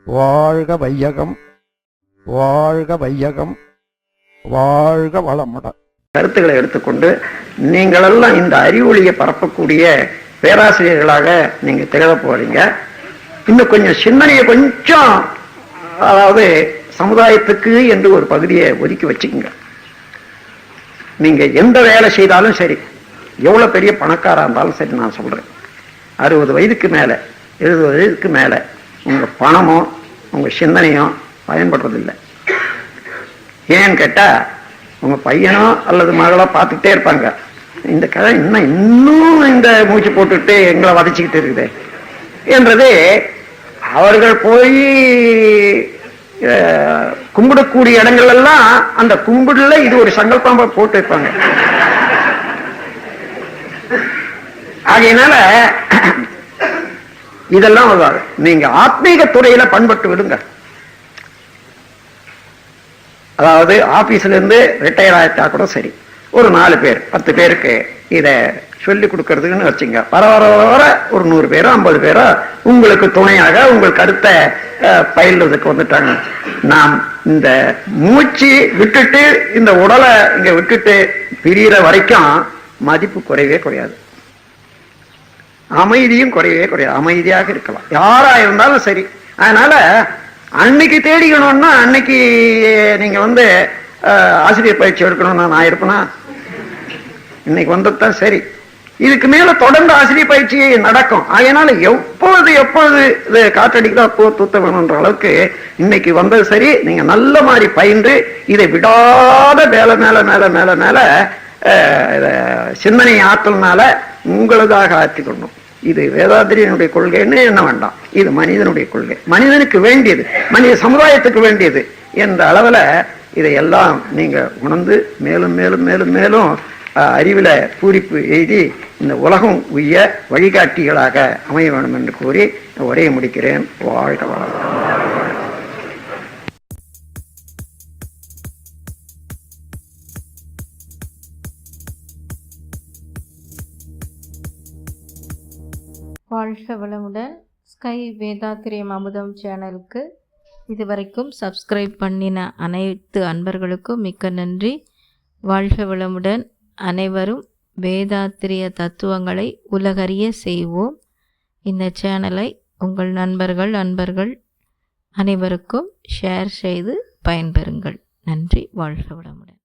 வாழ்க வையகம், வாழ்க வையகம், வாழ்க வளமுடன். கருத்துக்களை எடுத்துக்கொண்டு நீங்களெல்லாம் இந்த அறிவொளியை பரப்பக்கூடிய பேராசிரியர்களாக நீங்க திகழ போறீங்க. இன்னும் கொஞ்சம் சிந்தனையை கொஞ்சம், அதாவது சமுதாயத்துக்கு என்று ஒரு பகுதியை ஒதுக்கி வச்சுக்கோங்க. நீங்க எந்த வேலை செய்தாலும் சரி, எவ்வளவு பெரிய பணக்காரா இருந்தாலும் சரி, நான் சொல்றேன் 60 வயதுக்கு மேல 70 வயதுக்கு மேல உங்க பணமோ உங்க சிந்தனையோ பயன்படுறதில்லை. ஏன்னு கேட்டா உங்க பையனோ அல்லது மகளோ பார்த்துக்கிட்டே இருப்பாங்க, இந்த கதை இன்னும் இந்த மூச்சு போட்டுட்டு எங்களை வதச்சிக்கிட்டு இருக்குது என்றது. அவர்கள் போய் கும்பிடக்கூடிய இடங்கள் எல்லாம் அந்த கும்பிடுல இது ஒரு சங்கல்பமா போட்டு வைப்பாங்க. ஆகையினால இதெல்லாம் நீங்க ஆத்மீக துறையில பண்பட்டு விடுங்க. அதாவது ஆபீஸ்ல இருந்து ரிட்டையர் ஆயிட்டா கூட சரி, ஒரு 4 பேர் 10 பேருக்கு இத சொல்லி கொடுக்கறதுக்குன்னு வச்சுங்க. வர ஒரு 100 பேரோ 50 பேரோ உங்களுக்கு துணையாக உங்கள் கருத்தை பயில்றதுக்கு வந்துட்டாங்க. நாம் இந்த மூச்சு விட்டுட்டு இந்த உடலை இங்க விட்டுட்டு பிரிகிற வரைக்கும் மதிப்பு குறையவே குறையாது, அமைதியும் குறையவே குறையாது. அமைதியாக இருக்கலாம் யாரா இருந்தாலும் சரி. அதனால அன்னைக்கு தேடிக்கணும்னா அன்னைக்கு நீங்க ஆசிரியர் பயிற்சி எடுக்கணும்னா நான் இருப்பேனா? இன்னைக்கு வந்ததுதான் சரி. இதுக்கு மேல தொடர்ந்து ஆசிரியர் பயிற்சி நடக்கும். அதனால எப்பொழுது இது காற்றடிக்கிறா அப்போ தூத்த வேணும்ன்ற அளவுக்கு இன்னைக்கு வந்தது சரி. நீங்க நல்ல மாதிரி பயின்று இதை விடாத மேல மேல மேல மேல மேல சிந்தனை ஆற்றல்னால உங்களதாக ஆற்றிக்கொள்ளணும். இது வேதாத்திரியனுடைய கொள்கைன்னு என்ன வேண்டாம், இது மனிதனுடைய கொள்கை, மனிதனுக்கு வேண்டியது, மனித சமுதாயத்துக்கு வேண்டியது என்ற அளவுல இதையெல்லாம் நீங்க உணர்ந்து மேலும் மேலும் மேலும் மேலும் அறிவில பூரிப்பு எய்தி இந்த உலகம் உய்ய வழிகாட்டிகளாக அமைய வேண்டும் என்று கூறி உரையை முடிக்கிறேன். வாழ்க வளமுடன். வாழ்க வளமுடன். ஸ்கை வேதாத்திரியம் அமுதம் சேனலுக்கு இதுவரைக்கும் சப்ஸ்கிரைப் பண்ணின அனைத்து அன்பர்களுக்கும் மிக்க நன்றி. வாழ்க வளமுடன். அனைவரும் வேதாத்திரிய தத்துவங்களை உலகறிய செய்வோம். இந்த சேனலை உங்கள் நண்பர்கள் அனைவருக்கும் ஷேர் செய்து பயன்பெறுங்கள். நன்றி. வாழ்க வளமுடன்.